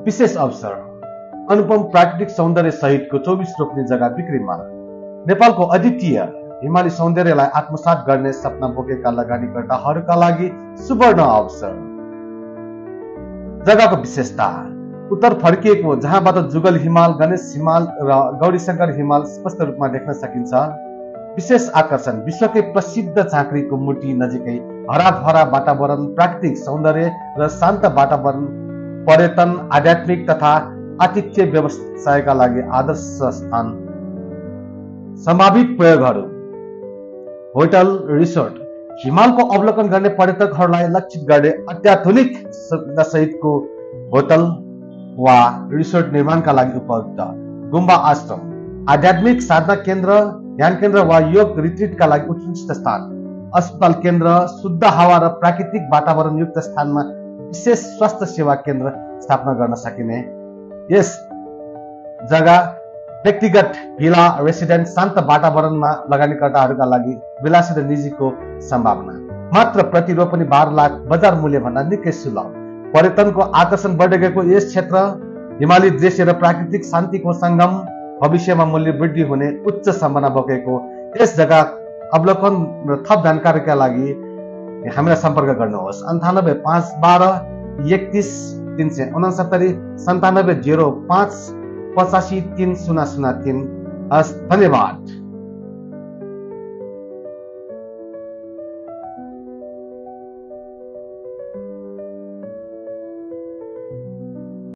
विशेष अवसर अनुपम प्राकृतिक सौन्दर्य सहितको 24 रोप्ने जग्गा बिक्रीमा। नेपालको अद्वितीय हिमाली सौन्दर्यलाई आत्मसात गर्ने सपना बोकेका लगानीकर्ताहरूका लागि सुवर्ण अवसर। जग्गाको विशेषता उत्तर फर्किएको जहाँबाट जुगल हिमाल, गणेश हिमाल र गौरीशंकर हिमाल स्पष्ट रूपमा देख्न सकिन्छ। विशेष आकर्षण विश्वकै प्रसिद्ध झाँक्रीको मूर्ति नजिकै हराभरा वातावरण, प्राकृतिक सौन्दर्य र शान्त वातावरण पर्यटन, आध्यात्मिक तथा आतिथ्य व्यवसायका लागि आदर्श स्थान। सम्भावित प्रयोगहरू होटल, रिसोर्ट। हिमालको अवलोकन गर्ने पर्यटकहरूलाई लक्षित गर्ने अत्याधुनिक सुविधा सहितको होटल वा रिसोर्ट निर्माणका लागि उपयुक्त। गुम्बा आश्रम, आध्यात्मिक साधना केन्द्र, ध्यान केन्द्र वा योग रिट्रिटका लागि उत्कृष्ट स्थान। अस्पताल केन्द्र, शुद्ध हावा र प्राकृतिक वातावरण युक्त स्थानमा विशेष स्वास्थ्य सेवा केन्द्र स्थापना गर्न सकिने। यस जग्गा व्यक्तिगत भिला, रेसिडेन्ट, शान्त वातावरणमा लगानीकर्ताहरूका लागि विलासी र निजीको सम्भावना। मात्र प्रति रोपनी 12 लाख, बजार मूल्य भन्दा निकै सुलभ। पर्यटनको आकर्षण बढ्दै गएको यस क्षेत्र हिमाली दृश्य र प्राकृतिक शान्तिको सङ्गम, भविष्यमा मूल्य वृद्धि हुने उच्च सम्भावना बोकेको यस जग्गा अवलोकन र थप जानकारीका लागि हामीलाई सम्पर्क गर्नुहोस्। 98 512 31 369 97 05 85 3003। धन्यवाद।